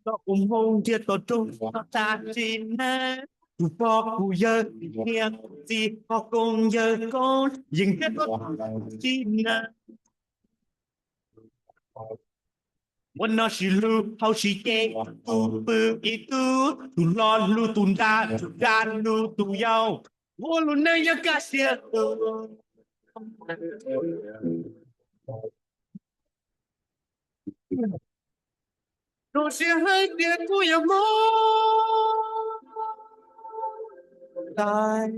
có ủng hộ chia tổ trung ta xin tu po cu yơ nghe gì có công yơ con dừng kết có xin Wana shilu how she ke tu pu itu tu lo lu tu da lu tu yao wo lu ne ya ka sia tu no se hai dia tu ya mo tai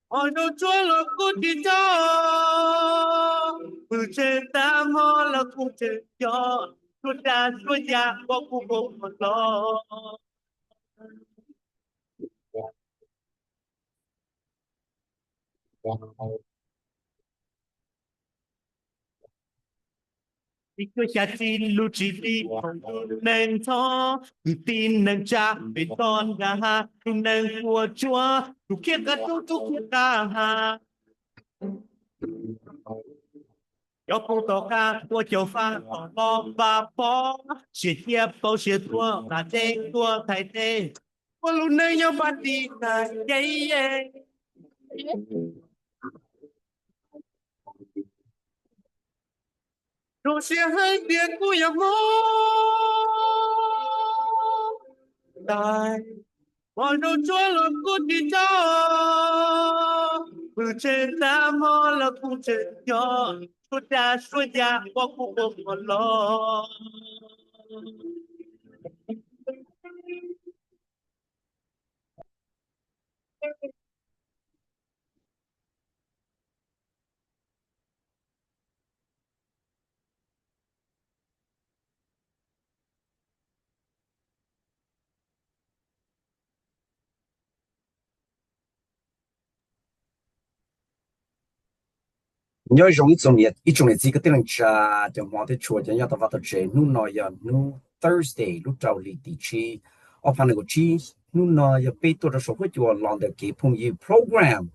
ôi nó chúa là cô đi cho từ trên ta mò là cô trên cho chúa cha chúa già có cô một lo đi cứ cha tin lu chỉ đi nên thọ tin nâng cha về con gà ha tin nâng của chúa tu kia cả tu kia cả ha有不多噶，我就发我把波，是贴包是多，那这多太多，我路能有把地那耶耶。若是海边不要梦，来，我都做了不的照，不知那么了不知道。说家，我咯。nhớ dùng ít gì cái tiếng cha cho mọi thứ chùa cho nhau tao vào tao chơi nu nói ya nu Thursday lúc trâu lì tí chi ở phần này của chi nu nói ya bây tôi đã số cái chùa làm được cái phong yêu program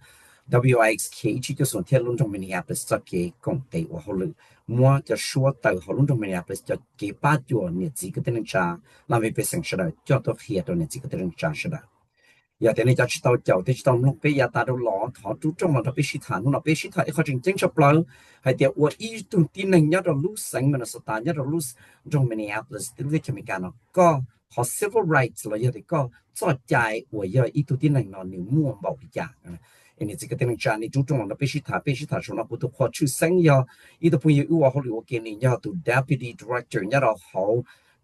WIXK chỉ cho số thiên luôn trong Minneapolis cho cái công ty của họ lự mua cho số tàu họ luôn trong Minneapolis cho cái ba chùa nhiệt gì cái tiếng cha làm việc sinh sản cho tôi hiện trong nhiệt gì cái tiếng cha sản giờ thì này cho chỉ tao giàu thì chỉ tao lúc bây giờ ta đâu lọ họ chú trọng là nó bị sĩ thản nó bị sĩ thản họ chính chấp lâu hay thì ở ý tung tin này nhớ đâu lúc sáng mình sẽ ta nhớ đâu lúc trong Minneapolis thì lúc cái nó có họ civil rights là giờ thì có cho chạy ở giờ ý tung tin này nó nhiều mua bảo bị trả anh chỉ cái tên cha này chú trọng là nó bị sĩ thản số nó bắt đầu họ chú sáng giờ ý tung bây giờ ở họ liệu cái này nhớ từ deputy director nhớ đâu họ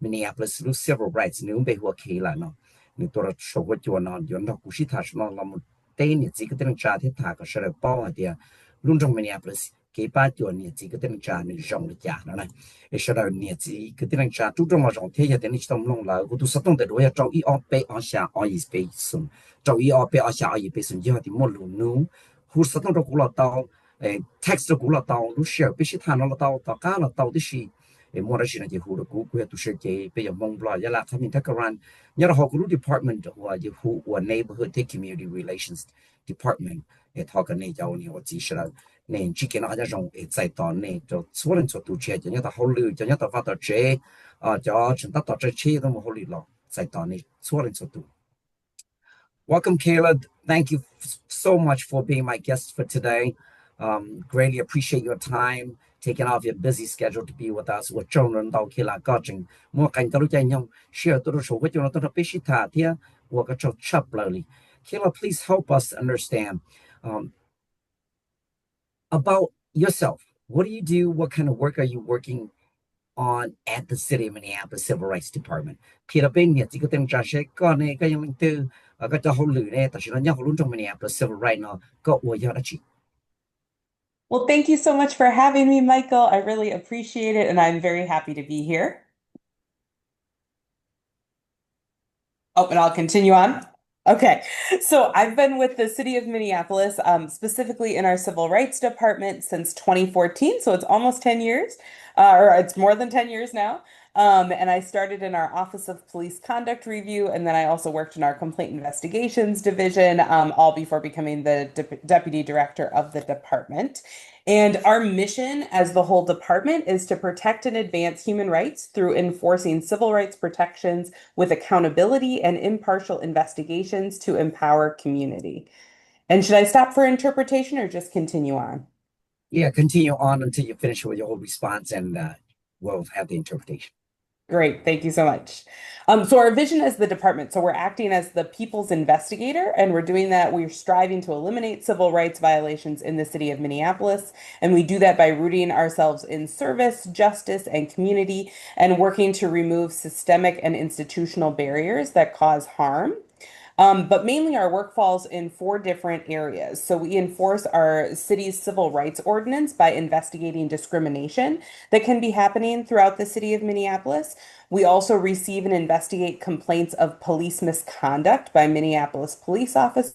Minneapolis lúc civil rights nếu bây họ kỹ là nóนี่ตัวเราโชว์จวนนอนย้อนเรากุศิธาชนเราหมดเต้เนี่ยจีก็เต้นจ่าที่ถากก็เสด็จป้อเดียรุ่นตรงเมียปลสเก็บป้าจวนเนี่ยจีก็เต้นจ่าเนี่ยจงเลยจ่าแล้วนะเอเสด็จเนี่ยจีก็เต้นจ่าทุกตรงเราจงเทียเต้นนี่ต้องลงแล้วกูดูสัตว์ตรงแต่ด้วยเจ้าอีออเปอชาออีสเปซุนเจ้าอีออเปอชาออีเปซุนเยอะที่หมดลุนู้หูสัตว์ตรงเรากูเราเตาtext เรากูเราเตารู้เชื่อไปชิธานเราเตาต่อก้าเราเตาที่ชีมัวได้ชินะจีหูเรากูกูตุเชื่อเจไปอย่างมองบลอยยาละเขามีทักการันยาละเขากูรู้ department ว่าจีหูว่า neighborhood community relations department ทอกันเนี่ยเจ้าเนี่ยว่าจี是了เนี่ยจีกันอาจจะรง在ตอนเนี่ย就所有人做ตุเชื่อจะเนี่ยต่อเขาลือจะเนี่ยต่อว่าต่อเจจะฉันต่อเจเชื่อต้องมาเขาลือหรอก在ตอนเนี่ย所有人做ตุ Welcome, Kaela. Thank you so much for being my guest for today. Greatly appreciate your time, taking off your busy schedule to be with us. We're children, though, Kaela, gotching. More kind of share to the show. What you know, the Bishita, here, work at your chop lowly. Kaela, please help us understand about yourself. What do you do? What kind of work are you working on at the City of Minneapolis Civil Rights Department? Kaela, bên Nhật, chỉ có tên trả sẽ có này, cái những từ, cái cho hậu lử này, tại vì nó nhắc luôn trong Minneapolis Civil Rights nó có ủa do đó chị. Well, thank you so much for having me, Michael. I really appreciate it, and I'm very happy to be here. Oh, and I'll continue on. Okay, so I've been with the City of Minneapolis, specifically in our Civil Rights Department since 2014, so it's almost 10 years, or it's more than 10 years now. And I started in our Office of Police Conduct Review, and then I also worked in our Complaint Investigations Division, all before becoming the Deputy Director of the department. And our mission as the whole department is to protect and advance human rights through enforcing civil rights protections with accountability and impartial investigations to empower community. And should I stop for interpretation or just continue on? Yeah, continue on until you finish with your whole response, and we'll have the interpretation. Great, thank you so much. So our vision as the department, so we're acting as the people's investigator, and we're doing that. We're striving to eliminate civil rights violations in the city of Minneapolis, and we do that by rooting ourselves in service, justice, and community, and working to remove systemic and institutional barriers that cause harm. But mainly our work falls in four different areas. So we enforce our city's civil rights ordinance by investigating discrimination that can be happening throughout the city of Minneapolis. We also receive and investigate complaints of police misconduct by Minneapolis police officers.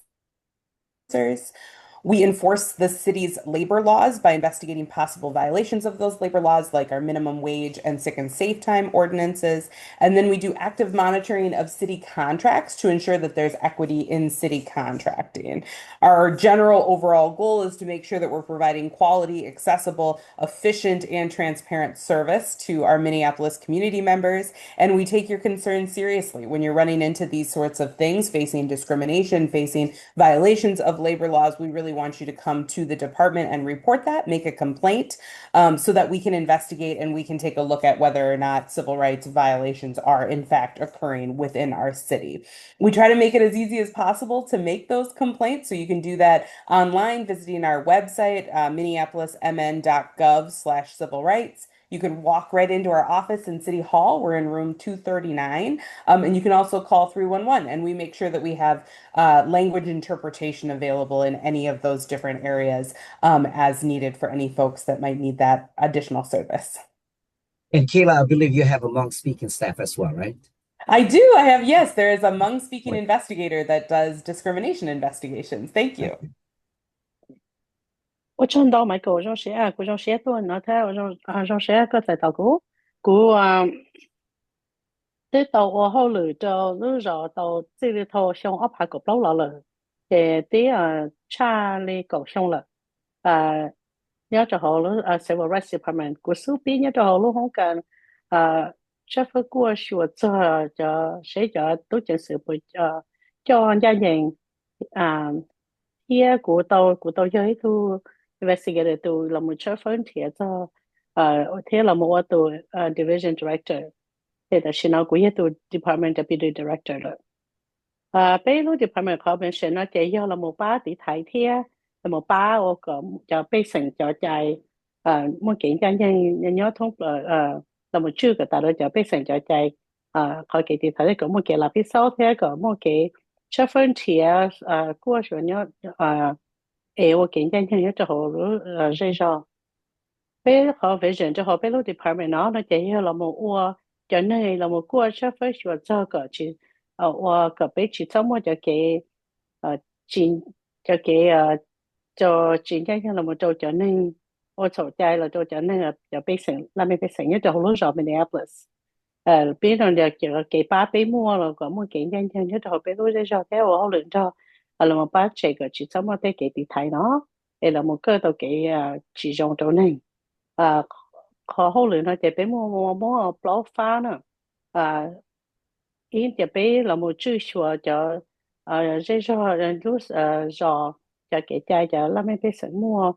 We enforce the city's labor laws by investigating possible violations of those labor laws, like our minimum wage and sick and safe time ordinances. And then we do active monitoring of city contracts to ensure that there's equity in city contracting. Our general overall goal is to make sure that we're providing quality, accessible, efficient, and transparent service to our Minneapolis community members. And we take your concerns seriously when you're running into these sorts of things, facing discrimination, facing violations of labor laws. We really want you to come to the department and report that, make a complaint, so that we can investigate and we can take a look at whether or not civil rights violations are in fact occurring within our city. We try to make it as easy as possible to make those complaints. So you can do that online, visiting our website, minneapolismn.gov/civil rights. You can walk right into our office in City Hall. We're in room 239. And you can also call 311, and we make sure that we have language interpretation available in any of those different areas as needed for any folks that might need that additional service. And Kayla, I believe you have a Hmong speaking staff as well, right? I do. I have, yes, there is a Hmong speaking Right. investigator that does discrimination investigations. Thank you. Thank you. 我从到买个种些，个种些多，那他种些个在到个这到我后来就路上到这里头想安排个包了，这查理搞上了，nhớ cho họ lúc civil rights department của số bên nhớ cho họ lúc không cần sắp tới của sửa cho sẽ cho tổ chức sự cho gia đình here của tàu giới thu investigator tu là một số phân thiệt cho thế là một tu division director thế là xin nào của tu department deputy director rồi bây lúc department họ bên xin nó chỉ là một ba tỷ thái thiệt là một ba ô có cho bây sinh cho chạy một kiện cho nhân nhớ thông là một chưa cái tạo ra cho bây sinh cho chạy họ cái thì thấy có một cái là phía sau thế có một cái身份贴过去呢我今天听之后认识被好为人之后被路 department 那这些了么我就那了么过身份学这个去我个被去怎么就给今就给就今天了么就那我走在了就那个就被省那边被省一就路上 Minneapolis bên trong được chỉ là cái ba bé mua rồi có một cái nhân nhân nhất rồi bé tôi sẽ cho theo họ lựa cho là một ba chạy cái chỉ xong một cái bị thay nó đây là một cái đầu cái chỉ dùng chỗ này họ họ lựa nó thì bé mua block phá nữa ý thì bé là một chữ sửa cho sẽ cho lúc cho cái trái cho làm mấy bé sinh mua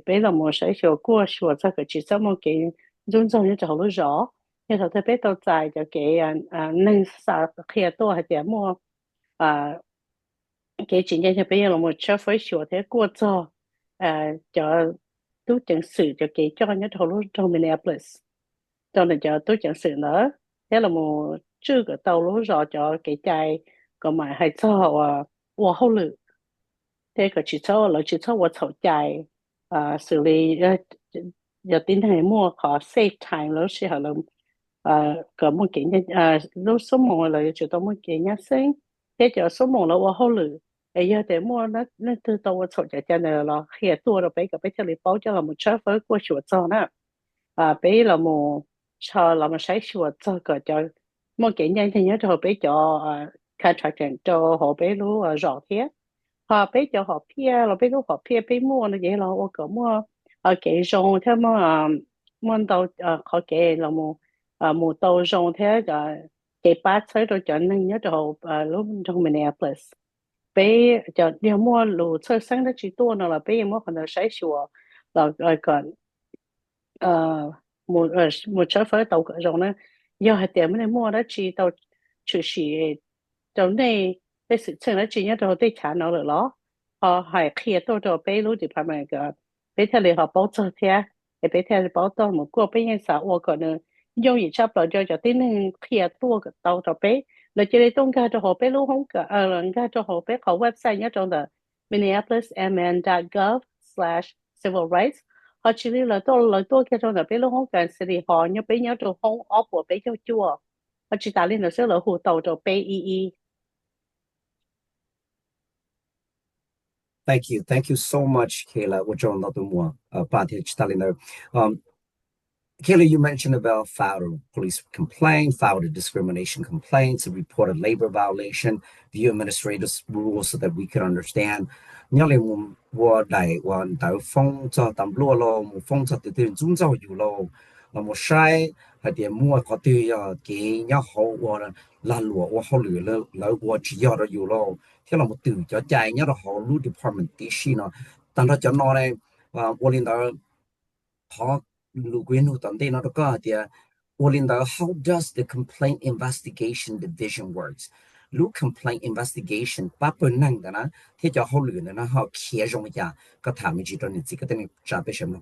bé là một sẽ sửa qua sửa cho cái chỉ xong một cái dùng trong như cho lúc rõ thì tôi thấy tàu dài cho cái nâng xa kia tôi hay là mua cái chuyện như bây giờ là một số phải sửa thế qua cho tú chẳng sự cho cái cho những thầu lúc trong Minneapolis cho nên cho tú chẳng sự nữa thế là một chưa cái tàu lúc rõ cho cái chạy còn mà hay cho我后来thế cái chỉ cho là chỉ cho我吵架xử lý giờ tin hay mua họ save time lúc sẽ là có một cái lúc số một là chỉ có một cái nhà sinh thế cho số một là我后来giờ để mua nó từ đầu我吵架呢了很多了被这里包叫了么车分过去我做呢被了么cho là một sai sửa cho cái cho một cái nhà thì nhớ cho被cho contractor cho họ被lúc rõ thế họ被cho họ pia là被lúc họ pia被mua nó vậy là 我个mua cái rong theo mà muốn đầu khó cái là một đầu rong theo cái bát tới rồi cho nên nhớ đầu lúc trong Minneapolis bây giờ nếu mua lúa chơi sang đó chỉ多呢了，bây mua可能筛选了个một chỗ phải tàu cái rồi呢，要係點呢mua đó chỉ tàu chỉ是tàu này cái sự情呢只要tàu對產能了咯，係khi到到俾路 department 個，俾佢哋學包做啲，俾佢哋包到冇過俾人啥我可能用一差不多就啲呢khi多個到到俾。là chỉ để tung ra cho họ biết luôn không cả ra cho họ biết họ website nhớ trong là minneapolismn.gov/civil rights họ chỉ là tôi cái trong là biết luôn không cả thì họ nhớ biết nhớ trong không off của biết cho chùa họ chỉ打lên là sẽ là hồ tàu cho BEE. Thank you so much, Kaela. We're drawing another more about it. Kayla, you mentioned about filed a police complaint, filed a discrimination complaint, a reported labor violation, view administrative rules so that we could understand. Nhớ lại một đại one đại phong cho tầm lúa lo, một phong cho từ từ chúng cháuอยู่lo, là một sai hay điểm mua có từ cái nhớ hậu hoặc là lúa hoặc hậu lúa là hoặc chỉ do đóอยู่lo, thế là một từ cho chạy nhớ là hậu lúa department tí xí nó, tăng ra cho nó này, và liên đó họ lưu quyến hữu tận đây nó có thì how does the complaint investigation division works? Lúc complaint investigation ba bên năng đó thì cho họ lựa nó họ kia trong nhà có thảm gì đó nên chỉ có tên trả về xem.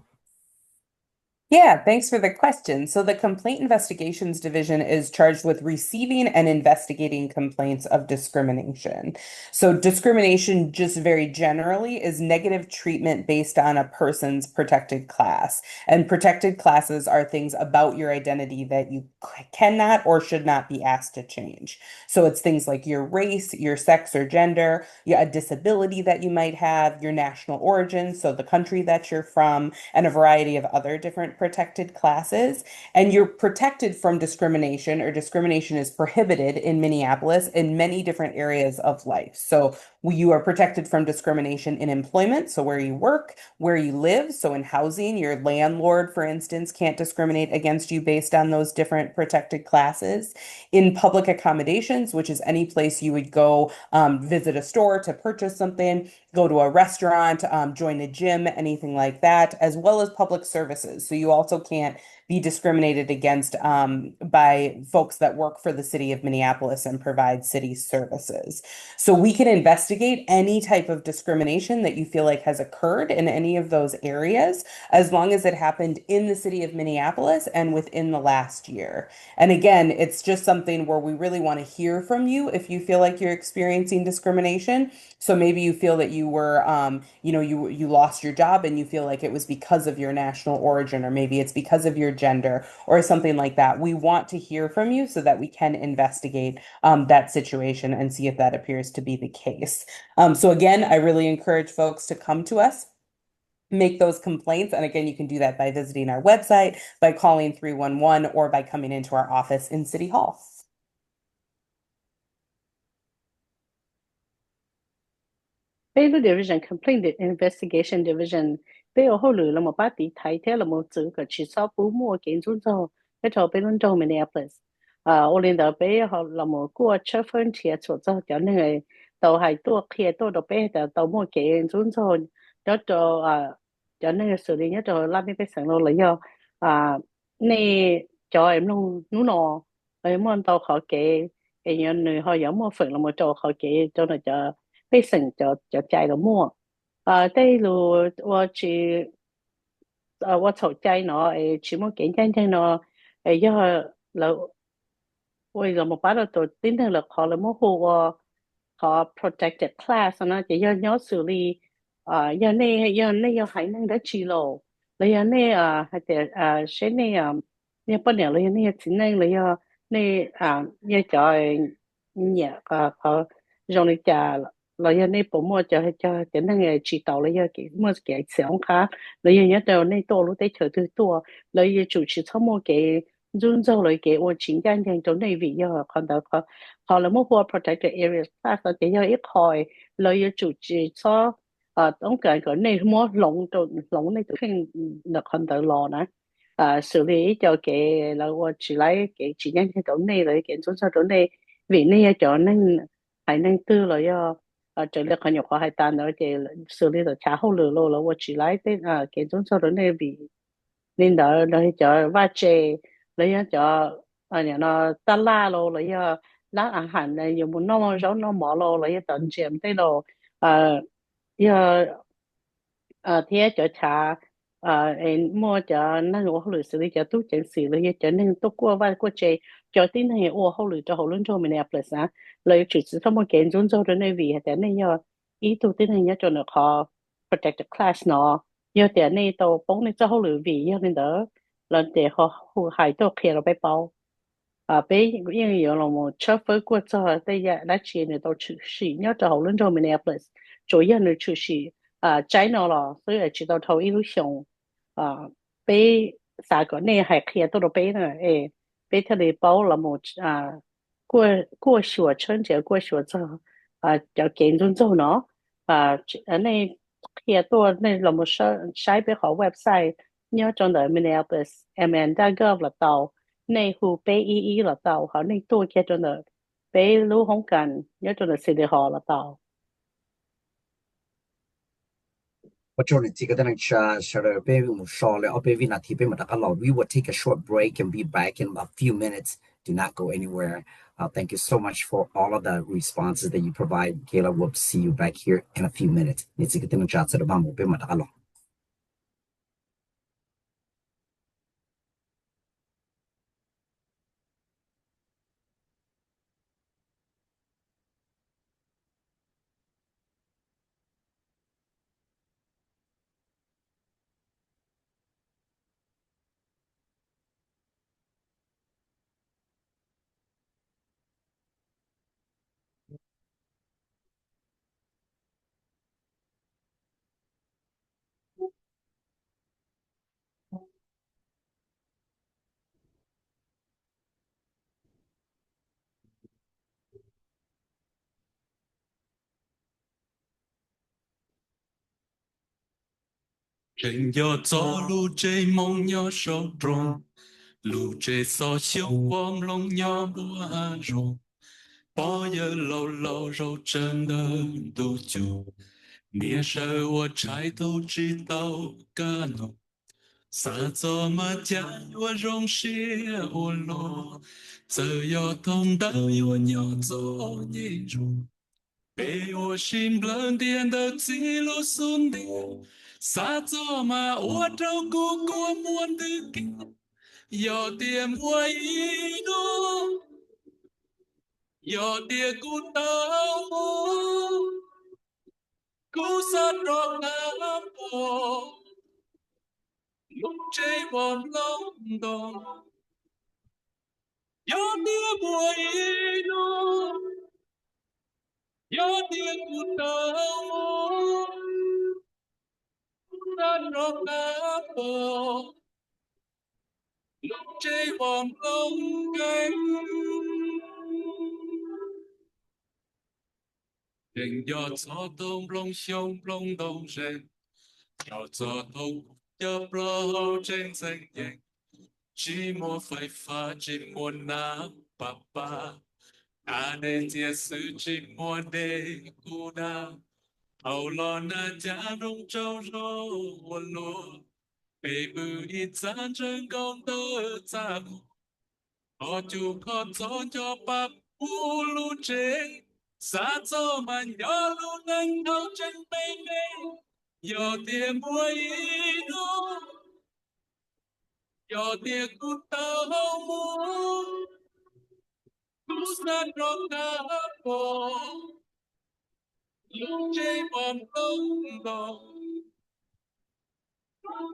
Yeah, thanks for the question. So the Complaint Investigations Division is charged with receiving and investigating complaints of discrimination. So discrimination, just very generally, is negative treatment based on a person's protected class. And protected classes are things about your identity that you cannot or should not be asked to change. So it's things like your race, your sex or gender, a disability that you might have, your national origin, so the country that you're from, and a variety of other different protected classes. And you're protected from discrimination, or discrimination is prohibited in Minneapolis in many different areas of life. So you are protected from discrimination in employment, so where you work, where you live. So in housing, your landlord, for instance, can't discriminate against you based on those different protected classes. In public accommodations, which is any place you would go visit a store to purchase something, go to a restaurant, join a gym, anything like that, as well as public services. So you also can't be discriminated against by folks that work for the city of Minneapolis and provide city services. So we can investigate any type of discrimination that you feel like has occurred in any of those areas, as long as it happened in the city of Minneapolis and within the last year. And again, it's just something where we really want to hear from you if you feel like you're experiencing discrimination. So maybe you feel that you were, you lost your job and you feel like it was because of your national origin, or maybe it's because of your gender or something like that. We want to hear from you so that we can investigate that situation and see if that appears to be the case. So again, I really encourage folks to come to us, make those complaints. And again, you can do that by visiting our website, by calling 311, or by coming into our office in City Hall. Baylor Division Complaint Investigation Division bây giờ họ lựa là một bác tỷ thái thế là một chữ cái chỉ số bố mua kiến trúc cho cái trò bên trong Minneapolis ở lên đó bây họ là một của chế phân chia cho nên người tàu hải tour kia tour đó bây giờ tàu mua kiến trúc cho nên xử lý nhất rồi làm cái sản lộ là do này cho em luôn nú nọ em muốn tàu họ cái em người họ giống một phần là một trò họ cái cho nó cho被省就摘了墨，对路我去，我从摘呢，去么简单点呢，要了，我了么把它都顶头了，考了么好我，考 protected class 呢，就要处理，要还能得去咯，你要那还得谁那你不了了那只能了要那要在你让你家了。là do này bộ mua cho nên người chỉ tàu là do cái mua cái sản khá là do nhất đầu này tổ lúc đấy chờ thứ tổ là do chủ chỉ sau mua cái run dâu lại cái ô chính gian thành chỗ này vì do còn đó họ là mua hoa protected areas class là cái do ít hỏi là do chủ chỉ sau tổng cái này mua lồng này tự nhiên được hơn tự lo nè xử lý cho cái là我只来给只让cái chỗ này rồi cái chỗ này vì này cho nên hay nên tư rồi这里很有话还单而且xử lý的查后了我只来的cái chỗ này vì nên đó rồi cho va chê rồi cho nhà nó ta la rồi lá ăn hành này dùng một nó giống nó bỏ rồi tận chiếm tới rồi giờ thế cho cha em mua cho năng của họ lựa xử lý cho tốt chẳng xử lý cho nên tốt qua vai qua chơi cho tin này ô họ lựa cho họ luôn cho mình Minneapolis á lấy chỉ sử thông một kiện chúng cho đến đây vì thế này nhờ ý tôi tin này nhớ cho nó họ protect the class nó nhờ thế này tàu bóng này cho họ lựa vì nhờ nên đỡ lần để họ hại tôi kia là phải bao bây giờ有了么车飞过之后，大家那些人都出事，要找好轮到 Minneapolis，主要的出事China 了，所以知道头一路上被三个呢还可以到了被呢，被他的包了么过学春节过学之后就见中之后呢那可以多那了么晒被好 website，要找到 Minneapolis MN.gov 了到。ในหูเปอีละเต่าเขาในตัวแค่จนเปรู้ของกันเนี่ยจนสิเดหอละเต่า opportunity ka dang cha shara pe mu shole o pe vina thi pe mata kala we will take a short break and be back in a few minutes. Do not go anywhere. Thank you so much for all of the responses that you provide. Kayla, we'll see you back here in a few minutes. Ni chi ka dang cha sa ba mu pe mata kala. Trên gió gió lu chê mong nhỏ sâu tròn lu chê so siêu quam long nhỏ bùa rong bỏ giờ lâu lâu râu chân đơn tu chu nghĩa sơ wa trái tu chi tao ca nô sa cho mà cha wa rong xia wa lo giờ yo thông đau yo nhỏ gió nhẹ rong被我心冷点的记录xuống đi xa cho mà ô trâu cô muốn được kia giờ tiền mua ý đó giờ tiền cô tao cô sát rong ngã bỏ lúc chơi bom lông đòn giờ tiền mua ý đó giờ tiền cô tao sát rong ngã bỏ lúc chơi bom lông cánh đừng gió gió đông lông sông lông đông rèn gió gió đông gió blo trên danh nhện chỉ mua phải pha chỉ mua nắng bà bà nên chia sẻ chỉ mua để cô đa hầu lo na cha đông châu rô lô bề bự ít gian chân công tơ cha họ chủ khó cho bà u lu trên xa cho mà nhỏ lu nâng đau chân bên bên giờ tiền mua ý đó giờ tiền cút tao mua cút sát rong đá bò lúc chơi bom lông đỏ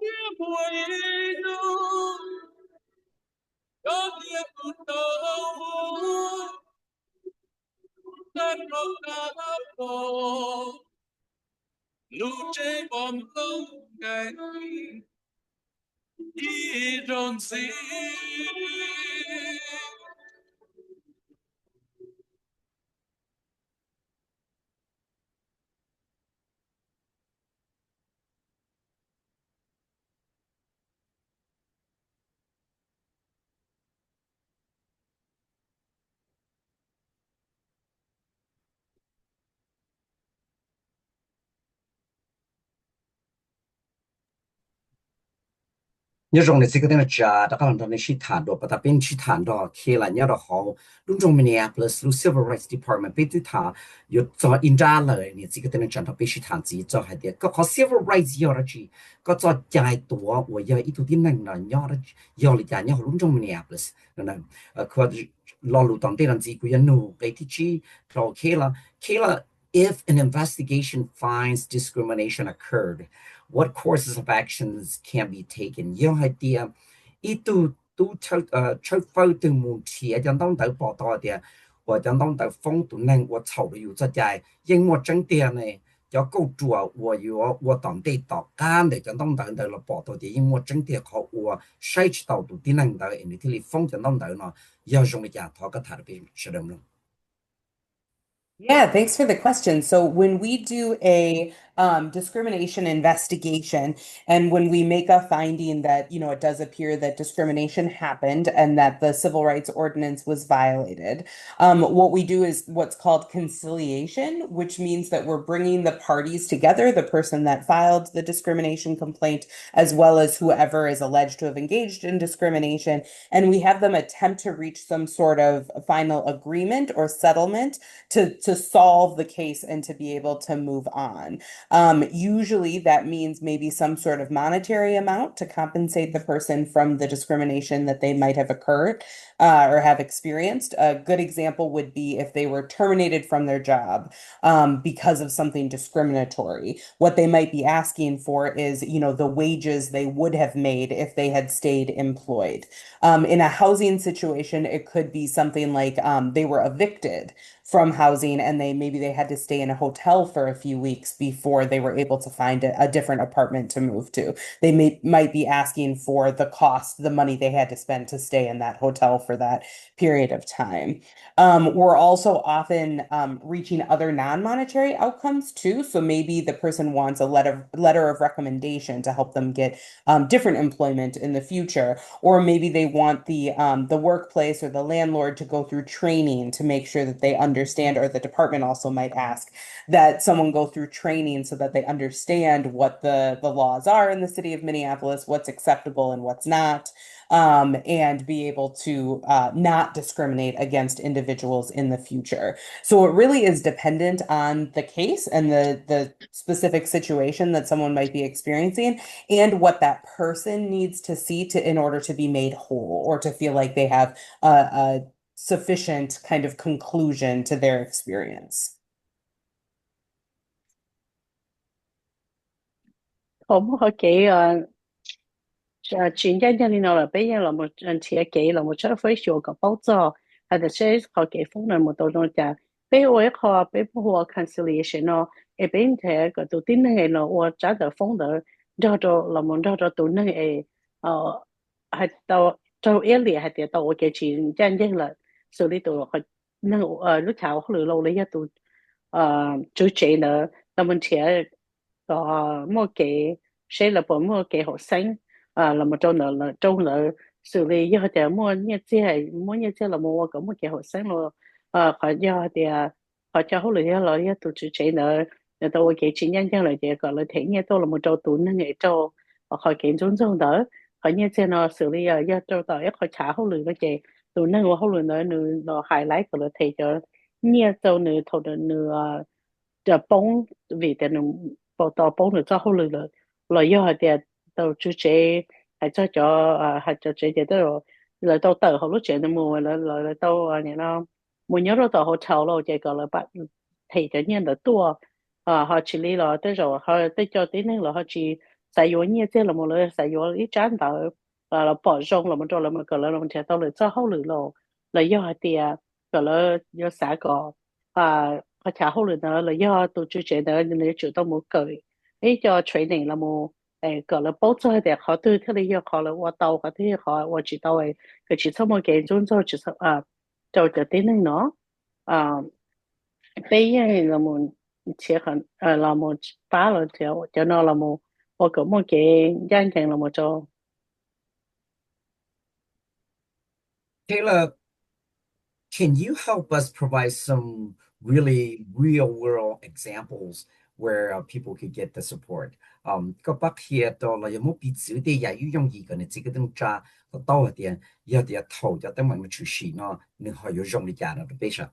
tiền mua ý đó giờ tiền cút tao mua sát rong đá bò lúc chơi bom lông ngày đi rong gì nhớ rằng này sẽ có thể là trả đã các lần này谈到，把它变去谈到，开了nhớ到好，lúc trong Minneapolis Civil Rights Department 被对他有做印扎了，你这个等于讲到必须谈自己做还得，个好 Civil Rights 要了去，个做加多，我要一度的能了，要了加，要lúc trong Minneapolis，那可老路当地人自己个人努，给提起，到开了，if an investigation finds discrimination occurred。What courses of actions can be taken? Your idea, itu cho phơi từ một phía cho đông tới bỏ tỏ địa, và cho đông tới phong tụ năng, và chậu được cho dài, nhưng một chân tiền này, cho câu chùa, và tổng địa tỏ can để cho đông tới là bỏ tỏ địa, nhưng một chân tiền họ, và sai chỉ tàu tụ tin năng tới, thì thì phong cho đông tới nó, do dùng cái giá thọ cái thả được sự đồng luôn. Yeah, thanks for the question. So when we do a discrimination investigation, and when we make a finding that, it does appear that discrimination happened and that the civil rights ordinance was violated, what we do is what's called conciliation, which means that we're bringing the parties together, the person that filed the discrimination complaint, as well as whoever is alleged to have engaged in discrimination, and we have them attempt to reach some sort of final agreement or settlement to solve the case and to be able to move on. Usually that means maybe some sort of monetary amount to compensate the person from the discrimination that they might have occurred or have experienced. A good example would be if they were terminated from their job because of something discriminatory. What they might be asking for is, the wages they would have made if they had stayed employed. In a housing situation, it could be something like they were evicted from housing and maybe they had to stay in a hotel for a few weeks before they were able to find a different apartment to move to. They might be asking for the money they had to spend to stay in that hotel for that period of time. We're also often reaching other non-monetary outcomes too. So maybe the person wants a letter of recommendation to help them get different employment in the future, or maybe they want the workplace or the landlord to go through training to make sure that they understand, or the department also might ask that someone go through training so that they understand what the laws are in the city of Minneapolis, what's acceptable and what's not, and be able to not discriminate against individuals in the future. So it really is dependent on the case and the specific situation that someone might be experiencing and what that person needs to see in order to be made whole or to feel like they have a sufficient kind of conclusion to their experience. 我们好给专家领导了，别人了么贴给了么这会学个报道，还得是好给风了么多种的，别我考别不我 conciliation 咯，一边贴个都顶那个咯，我找到风的，找着了么找着都那个还到一里还得到我给钱战争了，手里头还那lúc chào họ lừa lâu lấy ra tụ chú chế nữa là mình sẽ có một cái sẽ là bộ một cái học sinh là một trong là xử lý do thì mua như thế là mua có một cái học sinh rồi họ do thì họ cho họ lừa là ra tụ chú chế nữa người ta cái chuyện nhân dân là chỉ gọi là thế như tôi là một trong tụ năng nghệ cho họ cái trong trong đó họ như thế nó xử lý do trong đó họ trả họ lừa cái gì tụ năng của họ lừa nó highlight của nó thấy cho nhiều châu nữa thầu nữaจะป้องvìแต่หนู报道ป้องหนู做好了了，来要系啲到主持系做系做这啲都来到逗好多钱都冇来到你咯，冇有到好潮咯，这个了把提着年的多好去理了，但是好对着啲那了好去使用呢这了冇了使用一站到了保障了冇做了冇个了冇听到了做好了咯，来要啲个了有啥个họ trả hồ lửa đó là do tổ chức chế đó nên chủ động một cười ấy cho training là một gọi là bảo trợ để họ từ thế này họ là qua tàu họ thì họ qua chỉ tàu ấy cái chỉ sau một cái chúng tôi chỉ sau cho cái tên này nó bây giờ là một chế hình là một phá là cho nó là một cái gian hàng là một cho Kayla, can you help us provide some really real world examples where people could get the support. Có bắt hiện đó là một彼此的也有容易个呢，这个东查个到点要点头要等我们出席呢，你还有容易家的背上。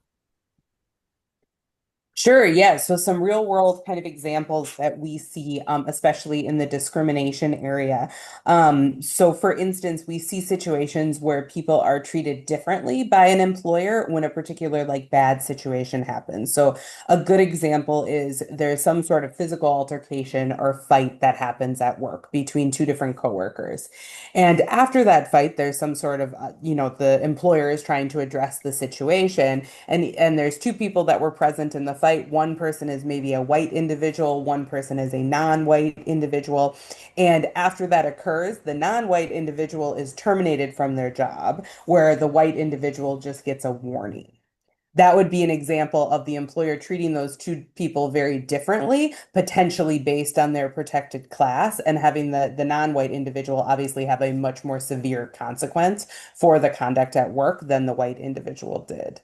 Sure, yeah. So some real world kind of examples that we see, especially in the discrimination area. So for instance, we see situations where people are treated differently by an employer when a particular like bad situation happens. So a good example is there's some sort of physical altercation or fight that happens at work between two different coworkers. And after that fight, there's some sort of, the employer is trying to address the situation. And there's two people that were present in the fight. One person is maybe a white individual, one person is a non-white individual. And after that occurs, the non-white individual is terminated from their job, where the white individual just gets a warning. That would be an example of the employer treating those two people very differently, potentially based on their protected class, and having the non-white individual obviously have a much more severe consequence for the conduct at work than the white individual did.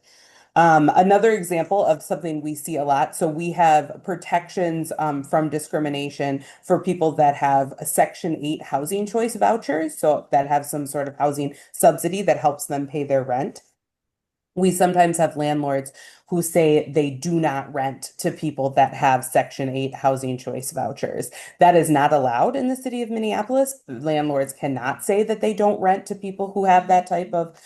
Another example of something we see a lot. So we have protections from discrimination for people that have a Section 8 housing choice vouchers, so that have some sort of housing subsidy that helps them pay their rent. We sometimes have landlords who say they do not rent to people that have Section 8 housing choice vouchers. That is not allowed in the city of Minneapolis. Landlords cannot say that they don't rent to people who have that type of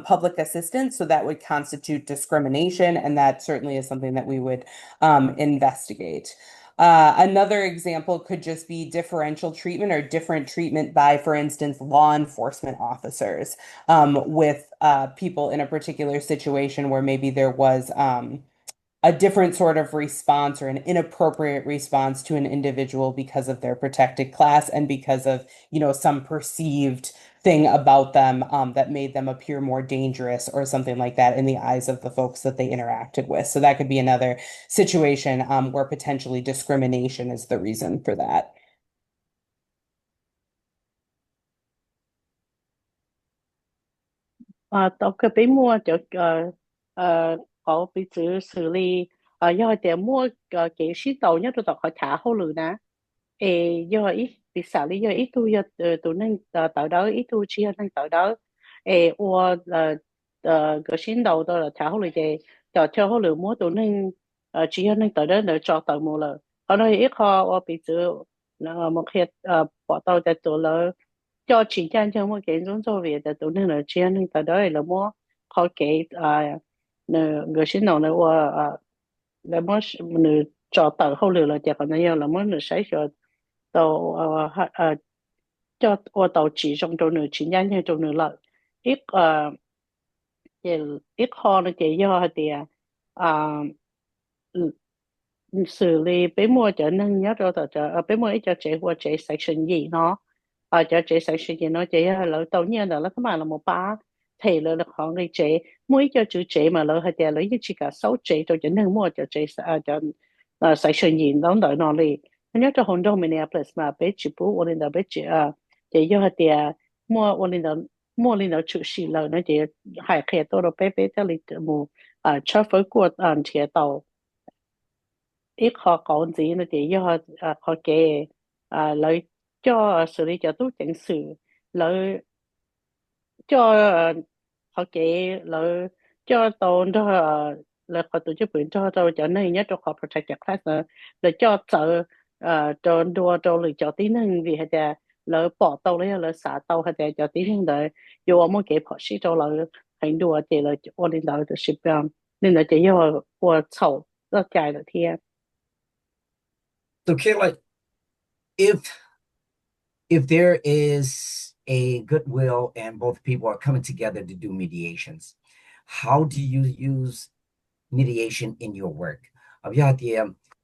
public assistance. So that would constitute discrimination, and that certainly is something that we would investigate. Another example could just be differential treatment or different treatment by, for instance, law enforcement officers with people in a particular situation where maybe there was a different sort of response or an inappropriate response to an individual because of their protected class and because of, some perceived thing about them that made them appear more dangerous or something like that in the eyes of the folks that they interacted with. So that could be another situation where potentially discrimination is the reason for that. Tao cái bé mua cho có bị xử lý do để mua cái sĩ tàu nhất tao khỏi thả hậu lửa nè do ít bị xử lý do ít tu do tụi nên tới đó ít tu chi nên tới đó or cái sĩ tàu đó là thả hậu lửa để cho hậu lửa mua tụi nên chi nên tới đó để cho tới mua lửa họ nói ít họ bị một khi bỏ tàu tại tụi lửa cho chỉ cho một cái giống cho việc de tụi nên là chi nên tới đó là mua họ cái người sĩ tàu này là mỗi người cho tờ hậu lửa là chỉ còn nhiều là mỗi người sẽ cho tàu cho tàu chỉ trong chỗ người chỉ nhanh như chỗ người lợi ít ít họ nó chỉ do thì xử lý bé mua trở nên nhớ rồi tờ bé mua ít cho trẻ qua trẻ section gì nó cho trẻ section gì nó chỉ là tàu nhiên là các bạn là một ba thì là họ người trẻ mỗi cho chữ trẻ mà lỡ hay là lấy chỉ cả sáu trẻ cho nên mua cho trẻ cho section gì nó đợi nó đi nhớ cho hồn đâu Minneapolis mà bé chỉ bố ôn lên bé chỉ do thì mua ôn lên chữ xí lỡ nó chỉ hay khi tôi đâu bé theo lịch mù cho phối của chế tàu ít họ còn gì nó chỉ do họ kể lợi cho xử lý cho tốt chẳng sự lợi cho họ kể lợi cho tồn cho là họ tổ chức quyền cho nên nhất cho họ protect class là cho sợ cho đua cho lựa cho tí năng vì hay là bỏ tàu lấy là xả tàu hay cho tí năng để dù một cái họ sĩ cho là hành đua thì là ôn lên đời được ship nên là chỉ do qua sầu rất dài được thiên. So Kaela, if there is a goodwill and both people are coming together to do mediations, how do you use mediation in your work?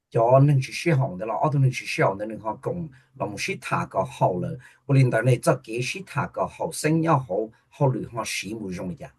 Cho nên chỉ sử dụng的啦，我都能去使用的，你看讲，那么是他个好了，我领导呢，这个是他个好，生意好，好了哈，事务容易点。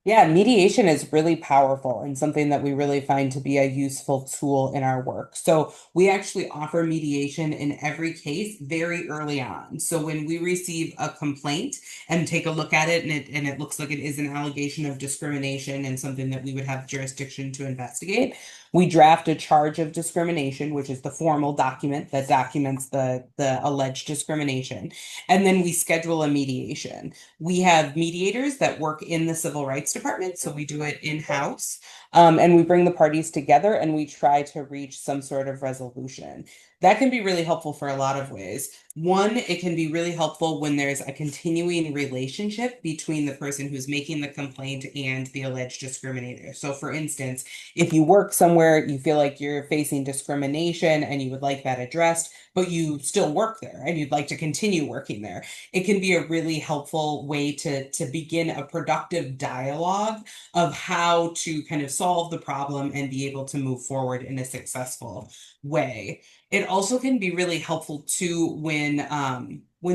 Yeah, mediation is really powerful and something that we really find to be a useful tool in our work. So we actually offer mediation in every case very early on. So when we receive a complaint and take a look at it and it looks like it is an allegation of discrimination and something that we would have jurisdiction to investigate, We draft a charge of discrimination, which is the formal document that documents the alleged discrimination. And then we schedule a mediation. We have mediators that work in the Civil Rights Department, so we do it in-house. And we bring the parties together and we try to reach some sort of resolution. That can be really helpful for a lot of ways. One, it can be really helpful when there's a continuing relationship between the person who's making the complaint and the alleged discriminator. So, for instance, if you work somewhere, you feel like you're facing discrimination and you would like that addressed, but you still work there and you'd like to continue working there, it can be a really helpful way to begin a productive dialogue of how to kind of solve the problem and be able to move forward in a successful way. It also can be really helpful too when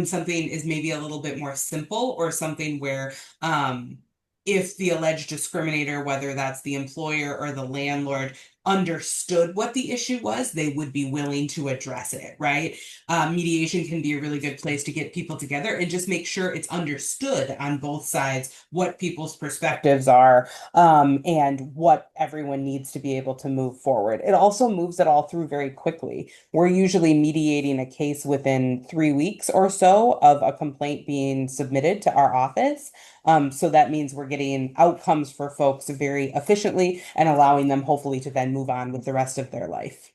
something is maybe a little bit more simple or something where if the alleged discriminator, whether that's the employer or the landlord, understood what the issue was, they would be willing to address it, right? Mediation can be a really good place to get people together and just make sure it's understood on both sides what people's perspectives are, and what everyone needs to be able to move forward. It also moves it all through very quickly. We're usually mediating a case within 3 weeks or so of a complaint being submitted to our office. So that means we're getting outcomes for folks very efficiently and allowing them hopefully to then move on with the rest of their life.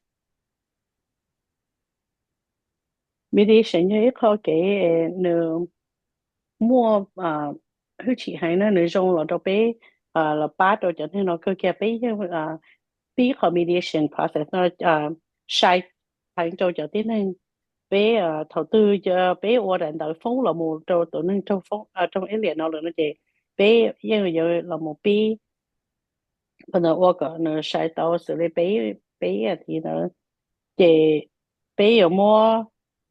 mediation như khó cái nửa mua hữu chỉ hay nó nửa rong là đâu bé là ba đâu cho nên nó cứ kia bé như bí khó mediation process nó sai thành đâu cho thế nên bé đầu tư cho bé ở đàn đợi phóng là một đâu tụi nên trong phóng trong ấy liền nó là nó chị bé như giờ là một bí còn ở cái nó sai tao xử lý bé bé thì nó chị bé ở mua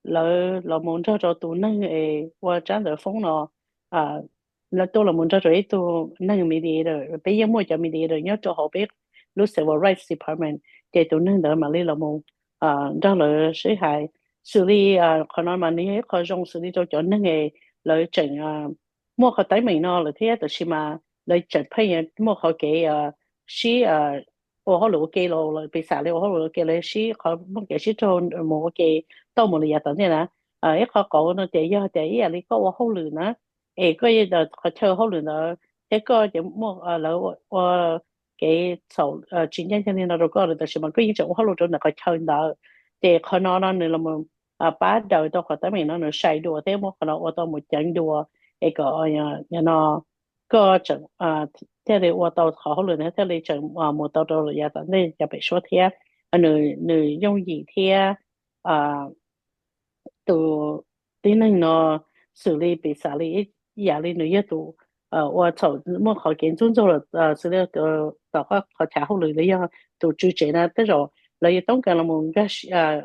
là muốn cho tụi nên qua trang đợi phóng nó là tôi là muốn cho ấy tụi nên mediator bé giờ mua cho mediator nhớ cho họ biết lúc Civil Rights Department thì tụi nên đợi mà lấy là muốn đó là sự hại xử lý còn nói mà nếu có dùng xử lý cho nên nghề lợi chỉnh mua khó tái mình nó là thế đó chỉ mà lợi chỉnh phải mua khó cái sĩ我好了记咯，来比赛咧，我好了记咧，是可不记是做冇记到冇嚟日等啫啦。一個講呢，第一日你講我好亂啦，個嘢就佢唱好亂啦，一個就冇我幾籌轉真正呢度講咧，就是問佢以前我好亂咗，那個唱到，แต่佢นอนนี่เรา冇ป้าเดาตัวเขาตั้งแต่นั้นใช้ดูแต่冇เขา我都冇整ดู個อย่างก็จะที่เรียกว่าตัวเขาเลยนะที่เรียกจะหมดตัวเลยอย่างนั้นจะไปช่วยเทียหนึ่ง用อีเทียตัวที่หนึ่งเนาะxử理比赛里压力หนึ่งตัว我从我考研中做了是那个大概考查好เลยเลยตัว主角呢แต่เรา也ต้องการเรามันก็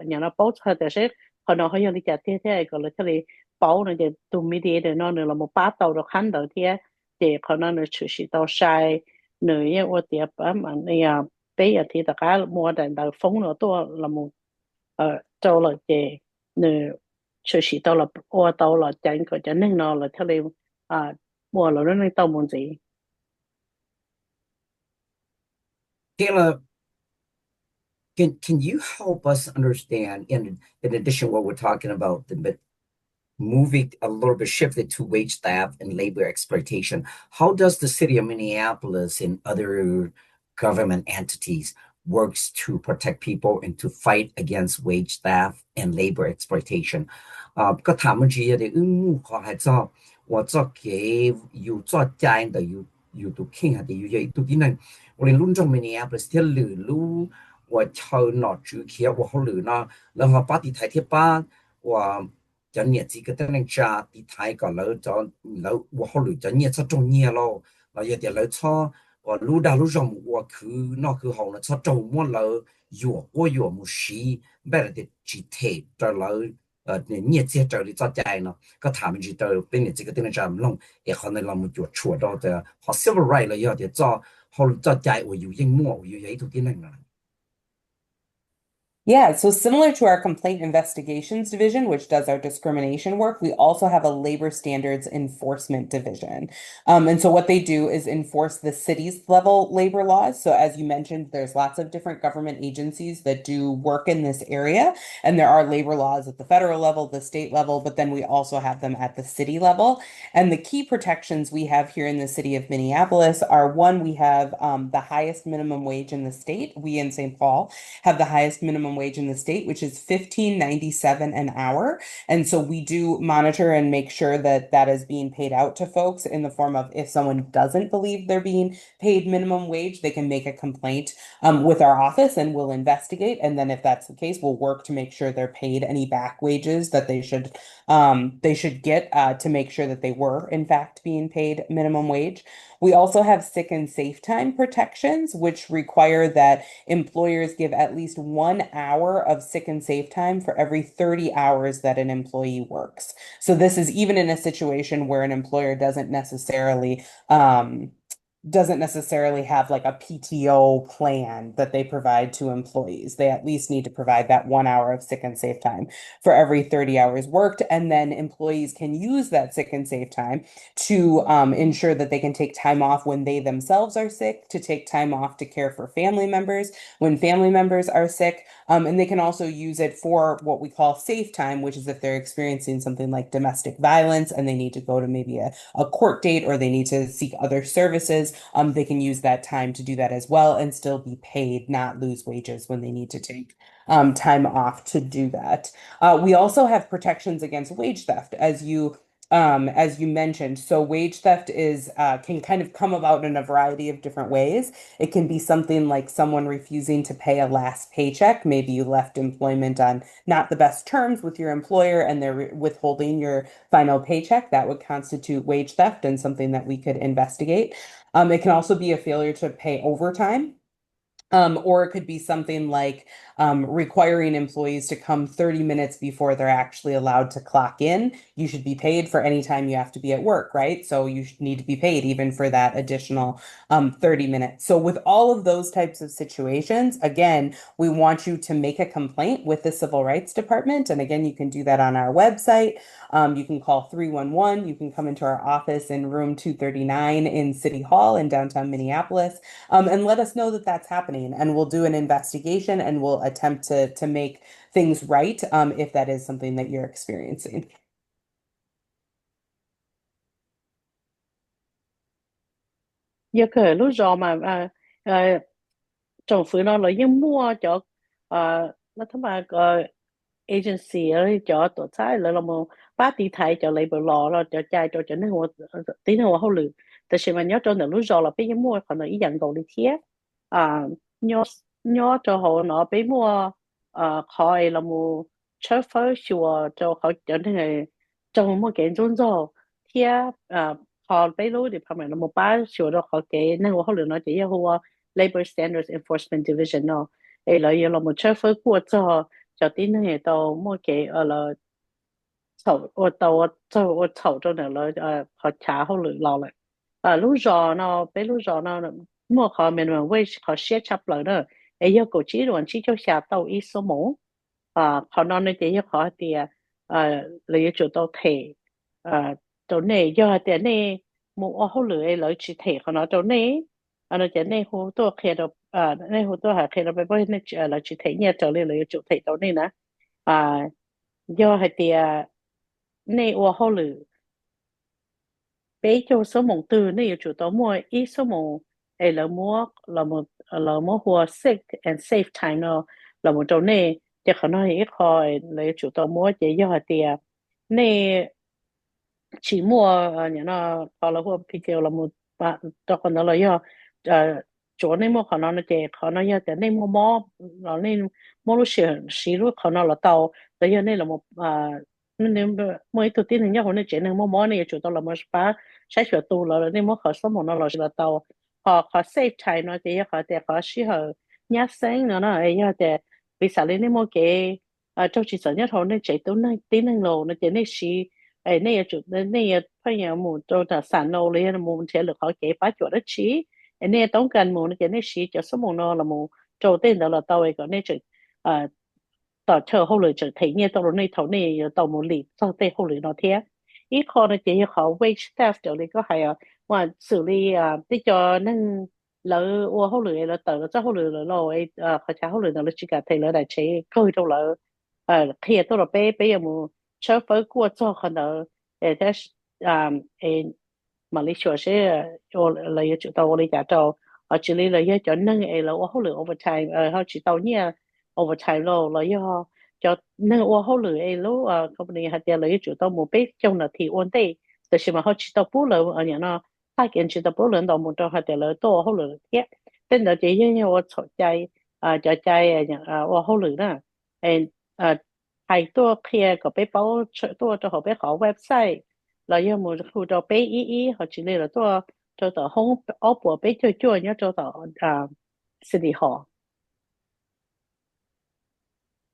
อย่างเรา包出แต่是可能เขา要理解ที่個เลยที่เรา包呢就ตัวไม่ดีเนาะเราไม่ป้าตัวเรา看到ที่để可能呢出席到晒，呢因我第把嘛那样北一天大家莫等到风了多了么，做了的呢出席到了我到了整个就弄了他们莫了那到么子。Kaela, can you help us understand, in addition what we're talking about, the moving a little bit shifted to wage theft and labor exploitation, how does the city of Minneapolis and other government entities works to protect people and to fight against wage theft and labor exploitation? ก็ถามมันจี的ขอให้做我做给有做家的有都看下的有都ที่นั่น我连论中 Minneapolis ที่หรือรู้我超脑主企我好หรือนะแล้วเขาปฏิไทยที่ป้า我cho nhiệt gì cái tên cha đi thái còn lỡ cho lỡ我后来cho nhiệt cho trong nhiệt lo là giờ lỡ cho và lú đào lú rồng và cứ nó cứ hậu là cho trâu mua lỡ dùa một xí bây giờ chỉ thể cho lỡ nhiệt gì cho đi cho chạy nó có thảm gì cho bên nhiệt gì cái tên cha long để họ này làm một chuột chuột đó thì họ civil right là giờ để cho họ cho chạy và 有 yên mua 有 ấy thuộc cái này là Yeah, so similar to our complaint investigations division, which does our discrimination work, we also have a labor standards enforcement division. And so what they do is enforce the city's level labor laws. So as you mentioned, there's lots of different government agencies that do work in this area, and there are labor laws at the federal level, the state level, but then we also have them at the city level. And the key protections we have here in the city of Minneapolis are one, we have the highest minimum wage in the state. We in St. Paul have the highest minimum wage in the state, which is $15.97 an hour. And so we do monitor and make sure that that is being paid out to folks in the form of if someone doesn't believe they're being paid minimum wage, they can make a complaint with our office and we'll investigate. And then if that's the case, we'll work to make sure they're paid any back wages that they should get to make sure that they were in fact being paid minimum wage. We also have sick and safe time protections, which require that employers give at least 1 hour of sick and safe time for every 30 hours that an employee works. So this is even in a situation where an employer doesn't necessarily have like a PTO plan that they provide to employees. They at least need to provide that 1 hour of sick and safe time for every 30 hours worked. And then employees can use that sick and safe time to ensure that they can take time off when they themselves are sick, to take time off to care for family members when family members are sick. And they can also use it for what we call safe time, which is if they're experiencing something like domestic violence and they need to go to maybe a court date or they need to seek other services, they can use that time to do that as well and still be paid, not lose wages when they need to take time off to do that. We also have protections against wage theft, as you mentioned. So wage theft is can kind of come about in a variety of different ways. It can be something like someone refusing to pay a last paycheck. Maybe you left employment on not the best terms with your employer and they're withholding your final paycheck. That would constitute wage theft and something that we could investigate. It can also be a failure to pay overtime. Or it could be something like requiring employees to come 30 minutes before they're actually allowed to clock in. You should be paid for any time you have to be at work, right? So you need to be paid even for that additional 30 minutes. So with all of those types of situations, again, we want you to make a complaint with the Civil Rights Department. And again, you can do that on our website. You can call 311. You can come into our office in room 239 in City Hall in downtown Minneapolis, and let us know that that's happening. And we'll do an investigation and we'll attempt to make things right if that is something that you're experiencing. Giờ cái lúc rồi mà政府nó là những mua cho nó thằng mà agency ấy cho tổ chức là một party Thái cho labor law rồi cho trai cho nên họ tí nữa họ lửแต่是mà nhớ cho nên lúc rồi là bây giờ mua còn là ý dạng đồ đi thiết nhớ nhớ cho họ nó bây mua khỏi là một chơi phơi chùa cho họ cho nên là trong một cái rốn rò thiết họ bây lúc thì phải là một ba chùa đó họ cái nên họ lử nó chỉ là họ Labor Standards Enforcement Division nó ấy là một chơi phơi của cho tí nữa tàu mua cái là我炒着呢了họ trả họ lựa lò lại lúc giờ nó bây lúc giờ nó mua họ mình với họ sẽ chấp lại đó ấy giờ cổ chỉ luôn chỉ cho xả tàu ít số mũ họ nói này thì họ thì lấy chỗ tàu thể chỗ này giờ thì này mua họ lựa lấy chỉ thể họ nói chỗ này nó chỉ này hồ tôi khi đó này hồ tôi khi đó bây giờ là chỉ thể nhà trở lại lấy chỗ thể chỗ này nè do thì này họ lựa bây giờ số mộng từ này chủ tàu mua ít số mộng ấy là mua hoa sick and safe time nó là một chỗ này chỉ khả năng ít khỏi lấy chủ tàu mua chỉ do thì này chỉ mua nhà nó có là hoa PTO là một bạn đó còn đó là do chỗ này mua khả năng nó chỉ khả năng doแต่này mua mò là nên mua lúc xí lúc khả năng là tàuแต่do này là một nên mỗi thứ tin nhớ hôm nay chuyện này mua này chủ tàu là mua spa sai sửa tu là nên mua khởi số một nó là tàu họ save time nó thì họ để họ sử dụng nhớ sáng nó ấy thì vì sao nên mua cái trong chỉ sợ nhất hôm nay chạy tu này tin năng lộ nó chỉ này xí ấy này chủ này phải nhớ một trong là sản nô lên một chế lực họ cái phá chỗ đó chí ấy này tổng cần một nó chỉ này xí cho số một nó là một chỗ tên đó là tàu ấy có này chữ ต่อเธอเขาเลยจะที่เนี่ยตัวนี้เท่านี้ต่อมูลต่อเตะเขาเลยเนาะเทียอีกคนจะเขา wage staff เดี๋ยวนี้ก็ให้ว่าxử理ที่จะนั่นแล้วว่าเขาเลยแล้วต่อแล้วเจ้าเขาเลยแล้วเราเขาจะเขาเลยเราจะการที่เราได้ใช้เคยตัวเราเคลียร์ตัวเราไปยังมูชอเฟอร์กลัวเจ้าคนเราแต่มาเลเซียใช่เราจะตัวเราจะตัว这里了也叫能哎了，我后来 overtime，好知道你overtime 咯，了要叫能我后来哎咯可不能还点了也知道冇被叫那提问题，就是嘛好知道不了呢，大件知道不了到冇到还点了多后来贴，等到这些我吵ใจจะใจ我后来呢，太多贴个背包多就好ไปขอเว็บไซต์ là do một khu đó bé ý họ chỉ là tôi cho tờ không ở bộ bé cho nhớ cho tờ city hall.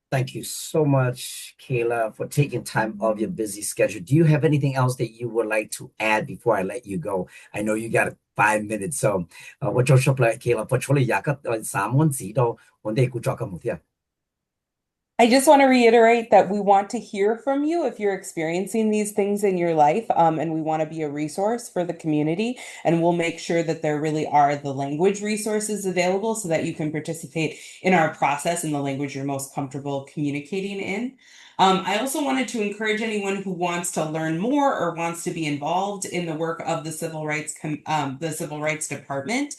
Thank you so much, Kaela, for taking time off your busy schedule. Do you have anything else that you would like to add before I let you go? I know you got 5 minutes, so what you should like, Kaela, for chole yaka 3 วัน do one day ku chaka mutia. I just want to reiterate that we want to hear from you if you're experiencing these things in your life, and we want to be a resource for the community. And we'll make sure that there really are the language resources available so that you can participate in our process in the language you're most comfortable communicating in. I also wanted to encourage anyone who wants to learn more or wants to be involved in the work of the Civil Rights Department.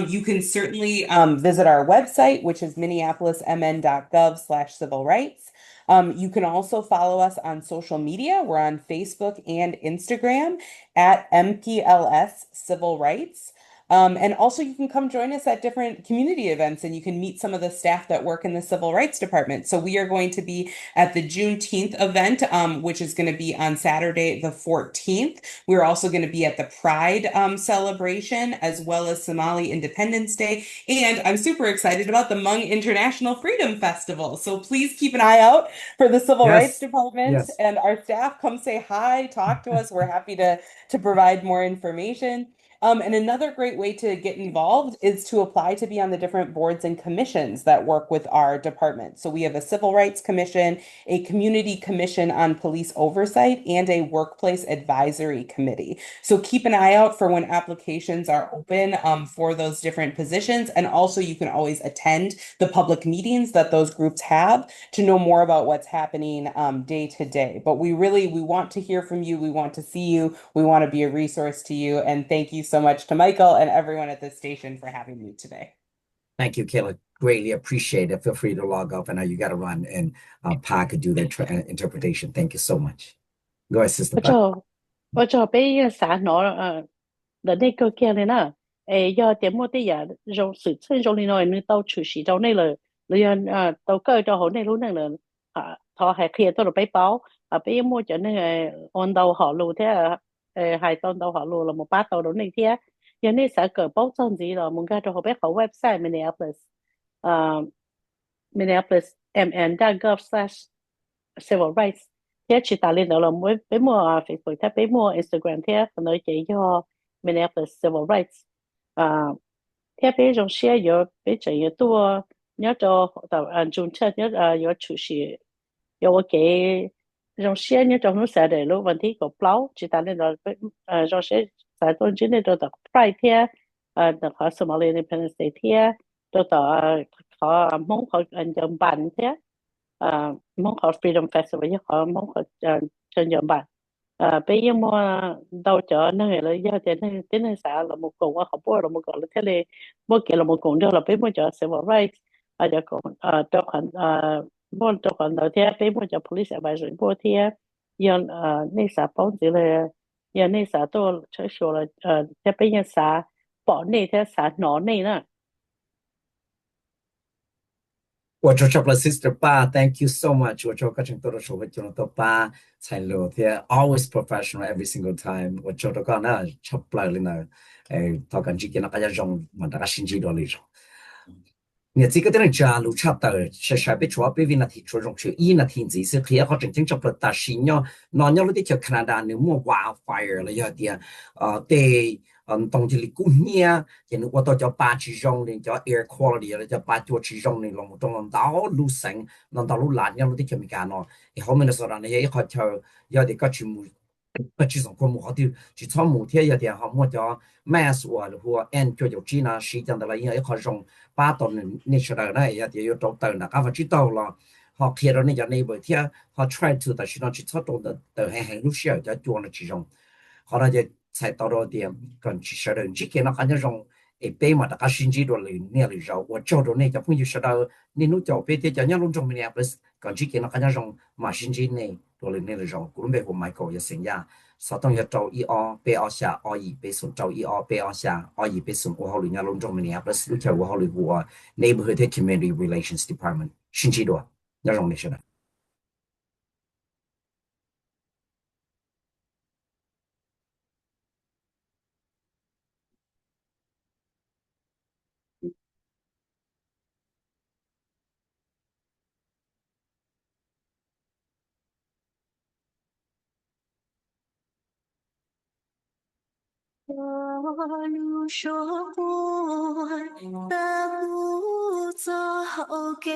You can certainly visit our website, which is minneapolismn.gov/civil-rights. You can also follow us on social media. We're on Facebook and Instagram at MPLS Civil Rights. And also you can come join us at different community events and you can meet some of the staff that work in the Civil Rights Department. So we are going to be at the Juneteenth event, which is going to be on Saturday, the 14th. We're also going to be at the Pride celebration as well as Somali Independence Day. And I'm super excited about the Hmong International Freedom Festival. So please keep an eye out for the Civil Rights Department and our staff. Come say hi, talk to us. We're happy to provide more information. And another great way to get involved is to apply to be on the different boards and commissions that work with our department. So we have a Civil Rights Commission, a Community Commission on Police Oversight, and a Workplace Advisory Committee. So keep an eye out for when applications are open for those different positions. And also you can always attend the public meetings that those groups have to know more about what's happening day to day. But we want to hear from you. We want to see you. We want to be a resource to you. And thank you so much to Michael and everyone at this station for having me today. Thank you, Kaela. Greatly appreciate it. Feel free to log off. I know you got to run and Pa could do that interpretation. Thank you so much. Go ahead, Sister Pa. 我就被啥拿的那个kia này nè, do điểm một tí giờ rồi sự thân rồi này nói tao chủ sĩ đâu này là tao cơ cho họ này lúc này là họ hay kia tao được bay báo bây mua cho nên on đầu họ luôn thế hai tao đầu họ luôn là một bát tao đó này thế giờ này sẽ cỡ báo chân gì rồi muốn cái cho họ biết họ website Minneapolis mn.gov/civil rights thế chỉ ta lên đó là mới bé mua Facebook thế bé mua Instagram thế còn nói chỉ cho Minneapolis Civil Rights thế bé trong xe giờ bé chỉ tôi nhớ cho tàu trung chất nhớ giờ chủ sĩ giờ cái trong xe nhớ trong nó sẽ để lúc vấn đề có plau chỉ ta lên đó trong xe tại tôi chỉ nên cho tàu Pride thế tàu họ Somali Independence Day thế cho tàu họ mong họ dân bản thế mong họ Freedom Festival với họ mong họ chân dân bản bây giờ mua đâu chợ nơi là do thế này xã là một cùng họ bố là một còn là thế này bố kia là một cùng đó là bây mua chợ Civil Rights giờ còn cho khoản bố cho khoản đầu tiên bây mua chợ Police Advisory bố thì giờ này xã bảo chỉ là giờ này xã tôi cho số là thế bây giờ xã bỏ này thế xã nó này nè. Well, Sister Pa, thank you so much. Pa, always professional every single time. Nhà chỉ có tên là cha lũ chập tờ sẽ sẽ biết chúa bởi vì là thị trường rộng chữ y là thị gì sự khi họ chân chính chập là ta xin nhau nó nhau lúc đi chơi Canada nếu mua wildfire là giờ thì để đồng chí cũng nhia thì nó tôi cho ba chỉ rong này cho air quality là cho ba chỗ chỉ rong này lòng trong lòng đảo lu sành lòng đảo lu lạnh nhau lu tích chemical nó thì hôm nay sau đó này họ chờ giờ thì có chuyện不只是过母好的，只操母天一点好，我叫 mass 或 n 就有只呢，实际上的了，因为好用把到那时候呢，也得有找到呢，刚好知道了，好看到那家那部天，好 try to 的是呢，只操中的还有需要叫做呢这种，好了就才到了点，跟其实的这个呢，好像用。诶，北嘛，大家甚至都来那里绕，我找到那家朋友说到，你弄脚背的，叫人弄中面不是，跟这个呢，好像用马甚至呢，都来那里绕，古没和买过也成呀。稍等一周一二八二下二二八送周一二八二下二二八送我好里亚隆中面呀，不是路条我好里我 neighborhood and community relations department 星期多，那种的是的。我路说过，的不走后给。